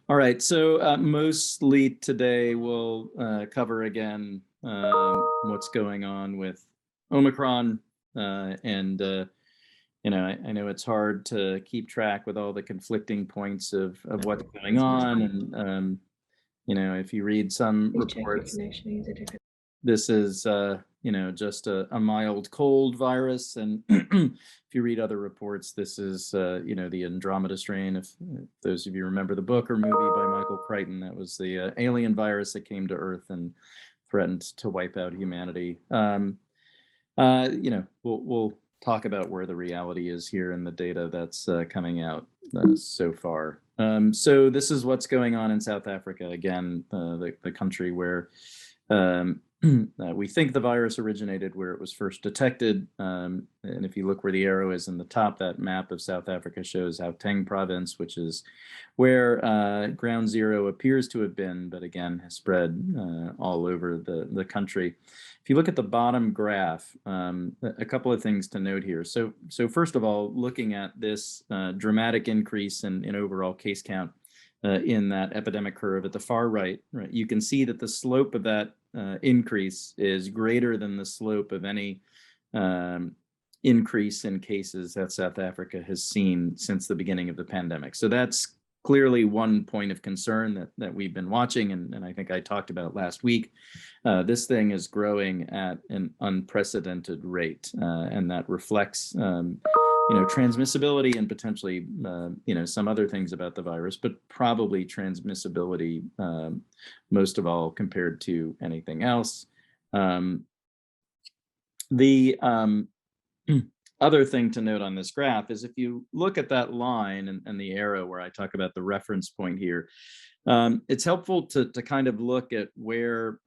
All right, so mostly today we'll cover again what's going on with Omicron, and I know it's hard to keep track with all the conflicting points of what's going on, and if you read some Please check your reports, connection. Use a different. this is just a mild cold virus, and if you read other reports, this is the Andromeda strain. If those of you remember the book or movie by Michael Crichton, that was the alien virus that came to Earth and threatened to wipe out humanity. We'll talk about where the reality is here in the data that's coming out so far. So this is what's going on in South Africa, again, the country where we think the virus originated, where it was first detected. And if you look where the arrow is in the top, that map of South Africa shows Gauteng province, which is where ground zero appears to have been, but again, has spread all over the country. If you look at the bottom graph, a couple of things to note here. So first of all, looking at this dramatic increase in overall case count in that epidemic curve at the far right, you can see that the slope of that increase is greater than the slope of any increase in cases that South Africa has seen since the beginning of the pandemic. So that's clearly one point of concern that we've been watching, and I think I talked about last week. This thing is growing at an unprecedented rate, and that reflects transmissibility and potentially some other things about the virus, but probably transmissibility most of all compared to anything else. The other thing to note on this graph is if you look at that line and the arrow where I talk about the reference point here, it's helpful to kind of look at where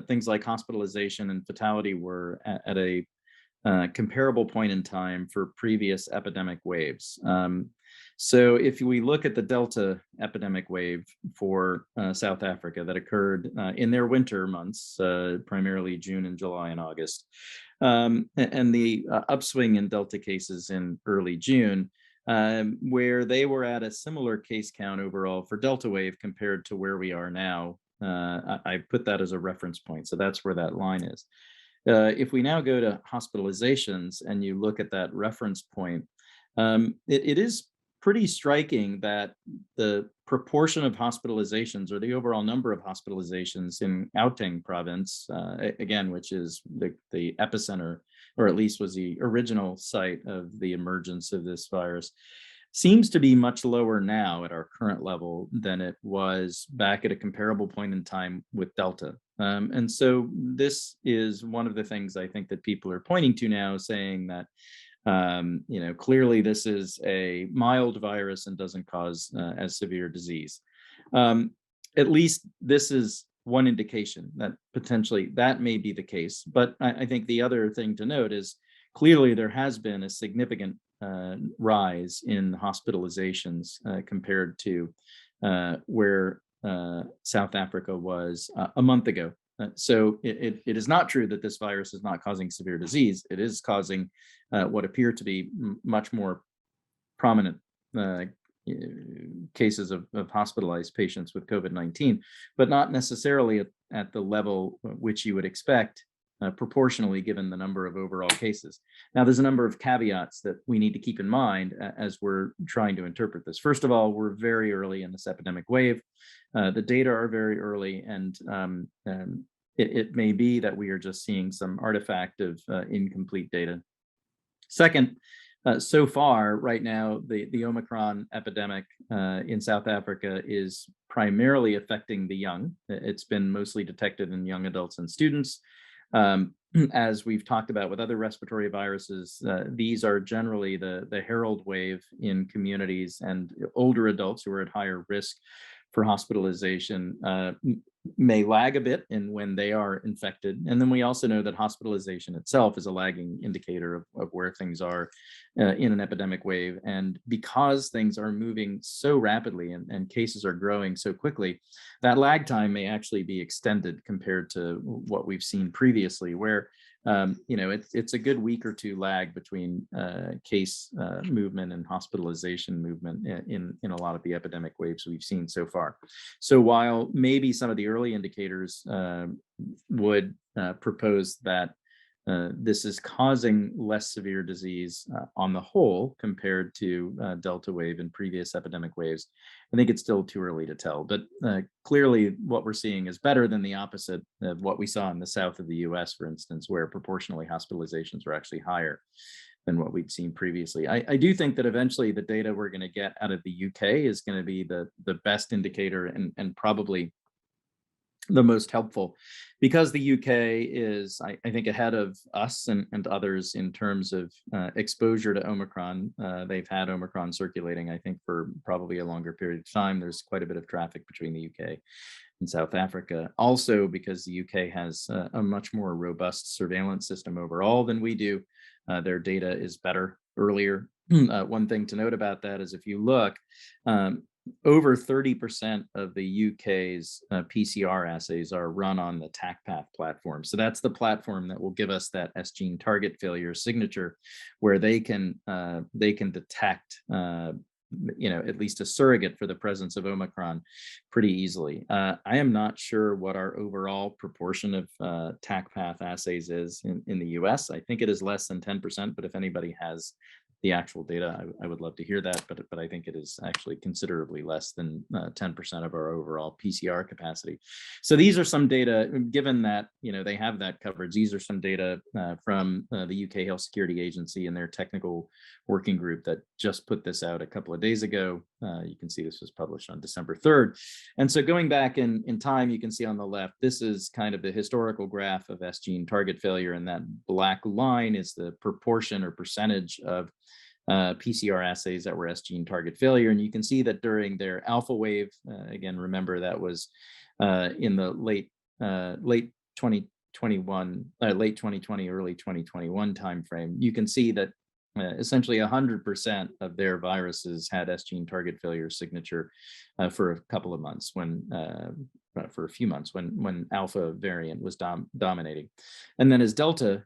things like hospitalization and fatality were at a comparable point in time for previous epidemic waves. So if we look at the Delta epidemic wave for South Africa that occurred in their winter months, primarily June and July and August, and the upswing in Delta cases in early June, where they were at a similar case count overall for Delta wave compared to where we are now. I put that as a reference point, so that's where that line is. If we now go to hospitalizations and you look at that reference point, it is pretty striking that the proportion of hospitalizations, or the overall number of hospitalizations in Gauteng province, again, which is the epicenter, or at least was the original site of the emergence of this virus, seems to be much lower now at our current level than it was back at a comparable point in time with Delta. And so this is one of the things I think that people are pointing to now, saying that clearly this is a mild virus and doesn't cause as severe disease. At least this is one indication that potentially that may be the case. But I think the other thing to note is clearly there has been a significant rise in hospitalizations compared to where South Africa was a month ago. So it is not true that this virus is not causing severe disease. It is causing what appear to be much more prominent cases of hospitalized patients with COVID-19, but not necessarily at the level which you would expect proportionally given the number of overall cases. Now, there's a number of caveats that we need to keep in mind as we're trying to interpret this. First of all, we're very early in this epidemic wave. The data are very early, and it may be that we are just seeing some artifact of incomplete data. Second, so far, right now, the Omicron epidemic in South Africa is primarily affecting the young. It's been mostly detected in young adults and students. As we've talked about with other respiratory viruses, these are generally the herald wave in communities, and older adults who are at higher risk for hospitalization may lag a bit in when they are infected. And then we also know that hospitalization itself is a lagging indicator of where things are in an epidemic wave. And because things are moving so rapidly and cases are growing so quickly, that lag time may actually be extended compared to what we've seen previously, where it's a good week or two lag between case movement and hospitalization movement in a lot of the epidemic waves we've seen so far. So while maybe some of the early indicators would propose that this is causing less severe disease on the whole compared to Delta wave and previous epidemic waves, I think it's still too early to tell. But clearly what we're seeing is better than the opposite of what we saw in the south of the US, for instance, where proportionally hospitalizations were actually higher than what we'd seen previously. I do think that eventually the data we're going to get out of the UK is going to be the best indicator and probably the most helpful, because the UK is, I think, ahead of us and others in terms of exposure to Omicron. They've had Omicron circulating, I think, for probably a longer period of time. There's quite a bit of traffic between the UK and South Africa. Also, because the UK has a much more robust surveillance system overall than we do. Their data is better earlier. One thing to note about that is if you look, over 30% of the UK's PCR assays are run on the TACPath platform. So that's the platform that will give us that S gene target failure signature, where they can detect at least a surrogate for the presence of Omicron pretty easily. I am not sure what our overall proportion of TACPath assays is in the US. I think it is less than 10%, but if anybody has the actual data, I would love to hear that, but I think it is actually considerably less than 10% of our overall PCR capacity. So these are some data, given that they have that coverage. These are some data from the UK Health Security Agency and their technical working group that just put this out a couple of days ago. You can see this was published on December 3rd. And so going back in time, you can see on the left, this is kind of the historical graph of S gene target failure, and that black line is the proportion or percentage of PCR assays that were S gene target failure. And you can see that during their alpha wave, again, remember that was in the late 2021, late 2020, early 2021 timeframe. You can see that essentially 100% of their viruses had S gene target failure signature for a couple of months for a few months when alpha variant was dominating. And then as Delta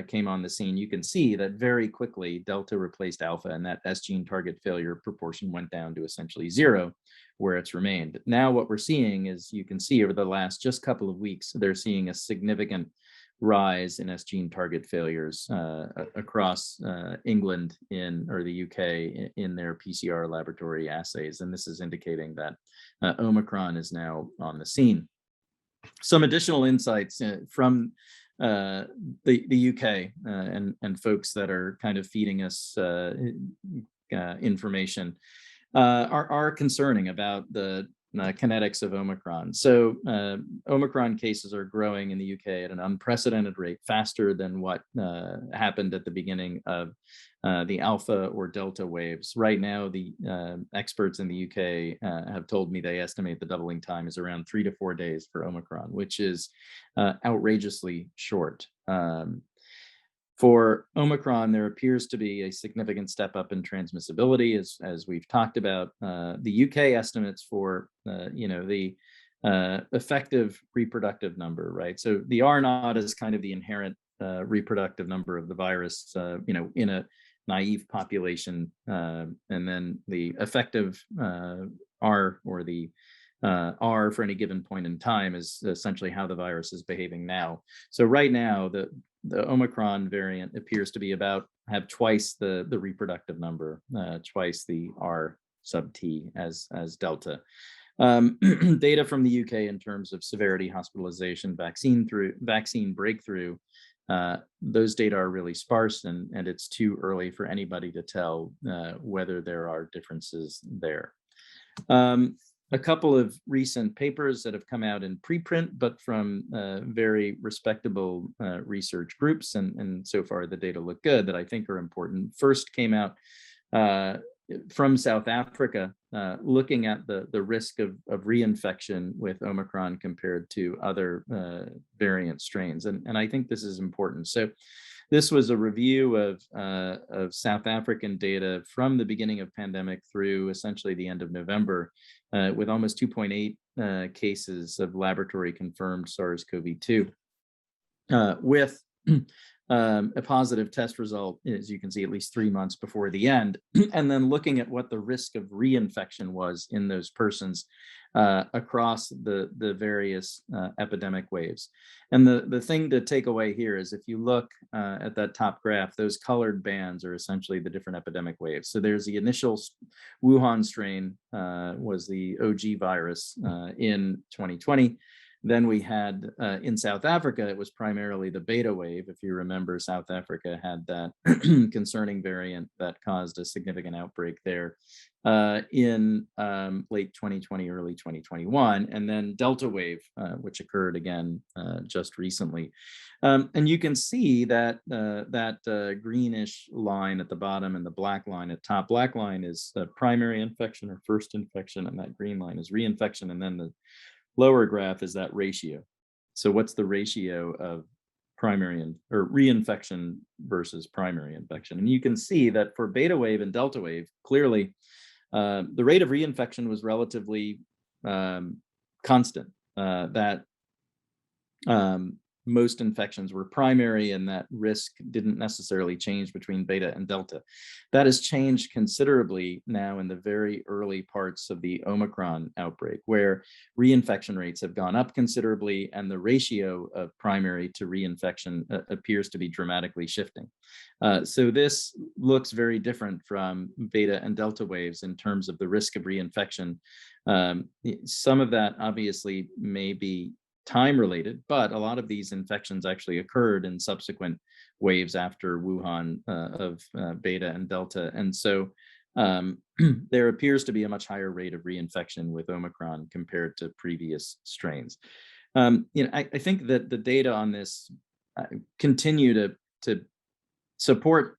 came on the scene, you can see that very quickly Delta replaced alpha, and that S gene target failure proportion went down to essentially zero, where it's remained. Now what we're seeing is, you can see over the last just couple of weeks, they're seeing a significant rise in S gene target failures across England or the UK in their PCR laboratory assays. And this is indicating that Omicron is now on the scene. Some additional insights from the UK and folks that are kind of feeding us information are concerning about the kinetics of Omicron. So Omicron cases are growing in the UK at an unprecedented rate, faster than what happened at the beginning of the alpha or delta waves. Right now, the experts in the UK have told me they estimate the doubling time is around 3 to 4 days for Omicron, which is outrageously short. For Omicron, there appears to be a significant step up in transmissibility, as we've talked about. The UK estimates for the effective reproductive number, right? So the R naught is kind of the inherent reproductive number of the virus, in a naive population, and then the effective R, or the R for any given point in time, is essentially how the virus is behaving now. So right now, the Omicron variant appears to be have twice the reproductive number, twice the R sub T as Delta. Data from the UK in terms of severity, hospitalization, vaccine breakthrough, those data are really sparse, and it's too early for anybody to tell whether there are differences there. A couple of recent papers that have come out in preprint, but from very respectable research groups, and so far the data look good, that I think are important. First came out from South Africa, looking at the risk of reinfection with Omicron compared to other variant strains, and I think this is important. So this was a review of South African data from the beginning of pandemic through essentially the end of November, with almost 2.8 cases of laboratory confirmed SARS-CoV-2, with a positive test result, as you can see, at least 3 months before the end, and then looking at what the risk of reinfection was in those persons across the various epidemic waves. And the thing to take away here is if you look at that top graph, those colored bands are essentially the different epidemic waves. So there's the initial Wuhan strain was the OG virus in 2020. Then we had in South Africa, it was primarily the beta wave. If you remember, South Africa had that concerning variant that caused a significant outbreak there in late 2020, early 2021, and then Delta wave, which occurred again just recently. And you can see that that greenish line at the bottom and the black line at top. Black line is primary infection or first infection, and that green line is reinfection, and then the lower graph is that ratio. So what's the ratio of primary or reinfection versus primary infection? And you can see that for beta wave and delta wave, clearly the rate of reinfection was relatively constant. That most infections were primary, and that risk didn't necessarily change between beta and delta. That has changed considerably now in the very early parts of the Omicron outbreak, where reinfection rates have gone up considerably, and the ratio of primary to reinfection appears to be dramatically shifting. So this looks very different from beta and delta waves in terms of the risk of reinfection. Some of that obviously may be time related, but a lot of these infections actually occurred in subsequent waves after Wuhan of beta and delta. And so there appears to be a much higher rate of reinfection with Omicron compared to previous strains. I think that the data on this continue to support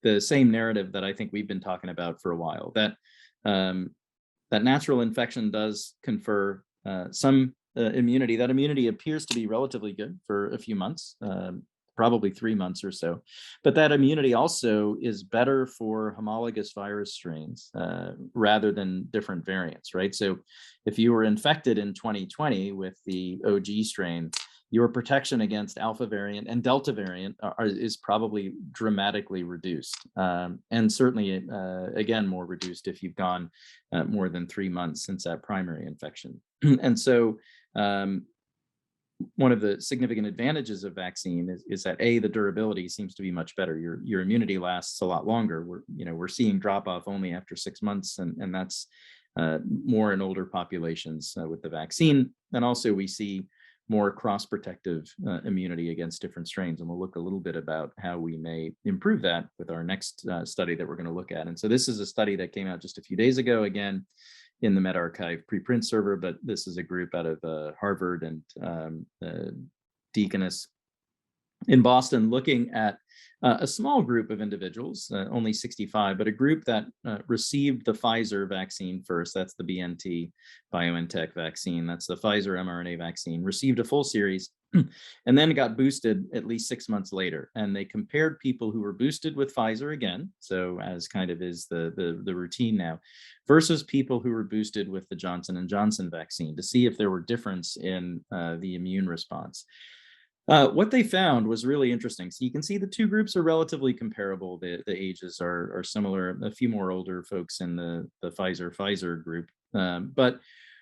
the same narrative that I think we've been talking about for a while, that that natural infection does confer some immunity. That immunity appears to be relatively good for a few months, probably 3 months or so. But that immunity also is better for homologous virus strains rather than different variants, right? So if you were infected in 2020 with the OG strain, your protection against alpha variant and delta variant is probably dramatically reduced. And certainly, again, more reduced if you've gone more than 3 months since that primary infection. And so one of the significant advantages of vaccine is that the durability seems to be much better. Your immunity lasts a lot longer. We're seeing drop off only after 6 months, and that's more in older populations with the vaccine. And also we see more cross-protective immunity against different strains. And we'll look a little bit about how we may improve that with our next study that we're going to look at. And so this is a study that came out just a few days ago, again, in the medRxiv preprint server, but this is a group out of Harvard and Deaconess in Boston, looking at a small group of individuals, only 65, but a group that received the Pfizer vaccine first. That's the BNT BioNTech vaccine. That's the Pfizer mRNA vaccine, received a full series and then got boosted at least 6 months later. And they compared people who were boosted with Pfizer again, so as kind of is the routine now, versus people who were boosted with the Johnson & Johnson vaccine to see if there were difference in the immune response. What they found was really interesting. So you can see the two groups are relatively comparable. The ages are similar, a few more older folks in the Pfizer group. But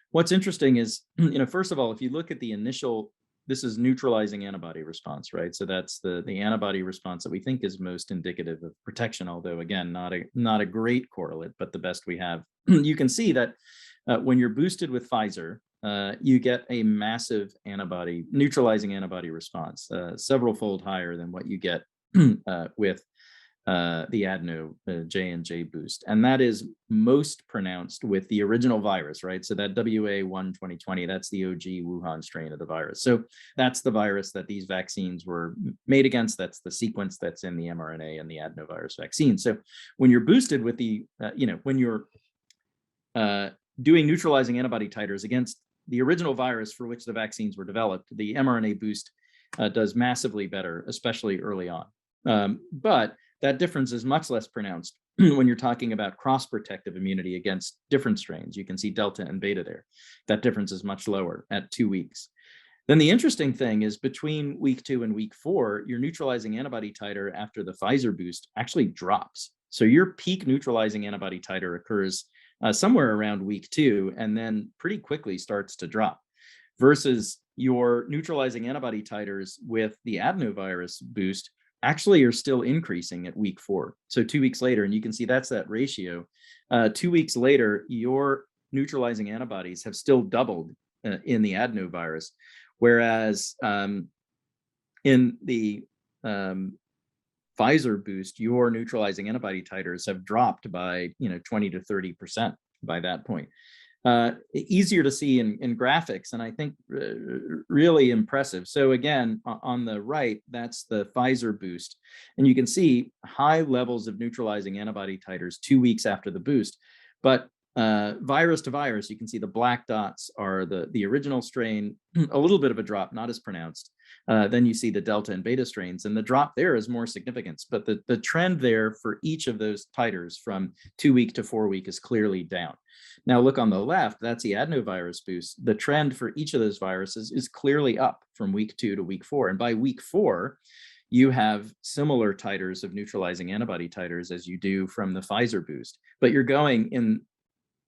what's interesting is, first of all, if you look at the initial, this is neutralizing antibody response, right? So that's the antibody response that we think is most indicative of protection, although again, not a great correlate, but the best we have. You can see that when you're boosted with Pfizer, you get a massive neutralizing antibody response, several-fold higher than what you get with the adeno J&J boost. And that is most pronounced with the original virus, right? So that WA1 2020, that's the OG Wuhan strain of the virus. So that's the virus that these vaccines were made against. That's the sequence that's in the mRNA and the adenovirus vaccine. So when you're boosted with when you're doing neutralizing antibody titers against the original virus for which the vaccines were developed, the mRNA boost does massively better, especially early on. But that difference is much less pronounced when you're talking about cross-protective immunity against different strains. You can see delta and beta there. That difference is much lower at 2 weeks. Then the interesting thing is between week 2 and week 4, your neutralizing antibody titer after the Pfizer boost actually drops. So your peak neutralizing antibody titer occurs somewhere around week 2 and then pretty quickly starts to drop, versus your neutralizing antibody titers with the adenovirus boost actually are still increasing at week 4. So 2 weeks later, and you can see that's that ratio. 2 weeks later, your neutralizing antibodies have still doubled in the adenovirus, whereas in the Pfizer boost, your neutralizing antibody titers have dropped by 20 to 30% by that point. Easier to see in graphics, and I think really impressive. So again, on the right, that's the Pfizer boost, and you can see high levels of neutralizing antibody titers 2 weeks after the boost. But virus to virus, you can see the black dots are the original strain, a little bit of a drop, not as pronounced. Then you see the Delta and Beta strains, and the drop there is more significant. But the trend there for each of those titers from 2 week to 4 week is clearly down. Now look on the left, that's the adenovirus boost. The trend for each of those viruses is clearly up from week 2 to week 4. And by week 4, you have similar titers of neutralizing antibody titers as you do from the Pfizer boost, but you're going in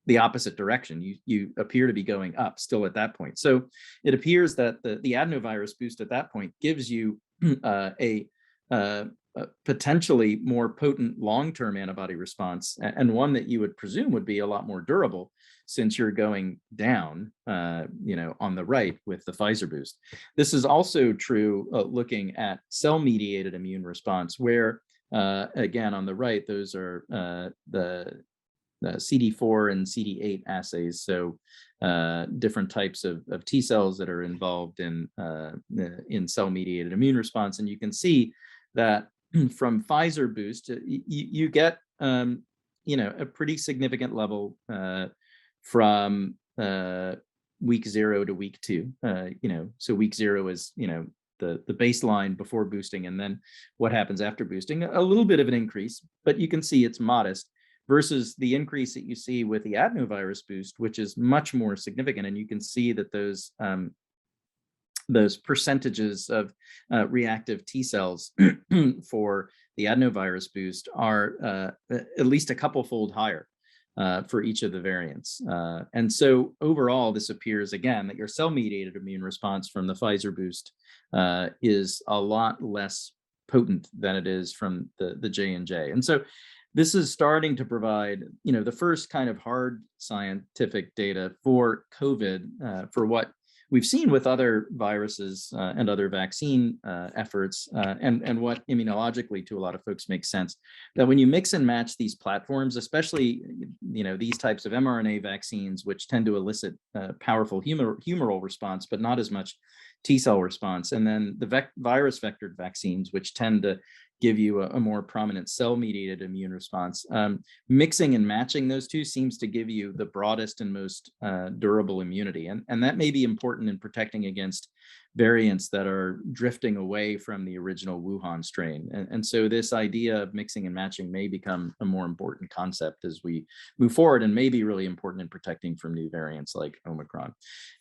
the opposite direction. You appear to be going up still at that point. So it appears that the adenovirus boost at that point gives you a potentially more potent long-term antibody response, and one that you would presume would be a lot more durable, since you're going down, on the right with the Pfizer boost. This is also true looking at cell-mediated immune response, where again on the right, those are the CD4 and CD8 assays, so different types of T cells that are involved in cell-mediated immune response. And you can see that from Pfizer boost, you get a pretty significant level from week 0 to week 2. So week 0 is the baseline before boosting, and then what happens after boosting. A little bit of an increase, but you can see it's modest, versus the increase that you see with the adenovirus boost, which is much more significant. And you can see that those percentages of reactive T cells for the adenovirus boost are at least a couple-fold higher for each of the variants. And so overall, this appears, again, that your cell-mediated immune response from the Pfizer boost is a lot less potent than it is from the J&J. And so this is starting to provide, the first kind of hard scientific data for COVID, for what we've seen with other viruses and other vaccine efforts, and what immunologically to a lot of folks makes sense. That when you mix and match these platforms, especially these types of mRNA vaccines, which tend to elicit powerful humoral response, but not as much T cell response, and then the virus vectored vaccines, which tend to give you a more prominent cell-mediated immune response. Mixing and matching those two seems to give you the broadest and most durable immunity. And that may be important in protecting against variants that are drifting away from the original Wuhan strain. And so this idea of mixing and matching may become a more important concept as we move forward, and may be really important in protecting from new variants like Omicron.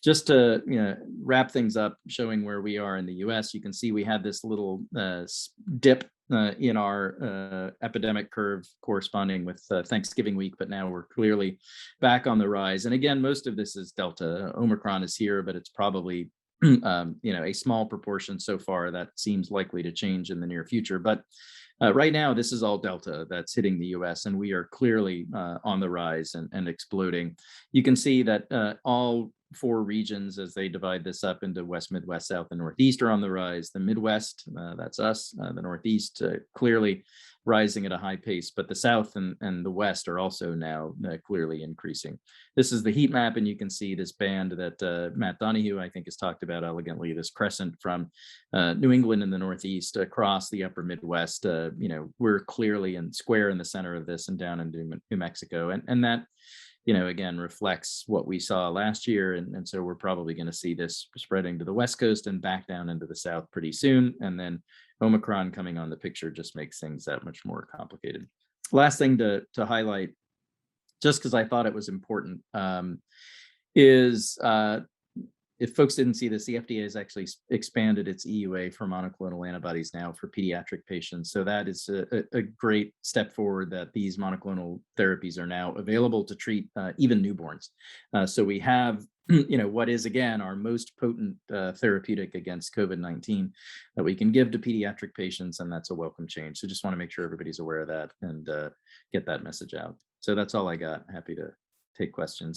Just to wrap things up, showing where we are in the US, you can see we had this little dip in our epidemic curve corresponding with Thanksgiving week, but now we're clearly back on the rise. And again, most of this is Delta. Omicron is here, but it's probably a small proportion so far. That seems likely to change in the near future. But right now, this is all Delta that's hitting the US, and we are clearly on the rise and exploding. You can see that all 4 regions, as they divide this up into West, Midwest, South, and Northeast, are on the rise. The Midwest, that's us, the Northeast, clearly rising at a high pace, but the South and the West are also now clearly increasing. This is the heat map, and you can see this band that Matt Donahue, I think, has talked about elegantly, this crescent from New England in the Northeast across the upper Midwest. We're clearly square in the center of this and down into New Mexico. And that, again, reflects what we saw last year. And so we're probably going to see this spreading to the West Coast and back down into the South pretty soon. And then Omicron coming on the picture just makes things that much more complicated. Last thing to highlight, just because I thought it was important, is if folks didn't see this, the FDA has actually expanded its EUA for monoclonal antibodies now for pediatric patients. So that is a great step forward, that these monoclonal therapies are now available to treat even newborns. So we have what is, again, our most potent therapeutic against COVID-19 that we can give to pediatric patients, and that's a welcome change. So just want to make sure everybody's aware of that and get that message out. So that's all I got. Happy to take questions.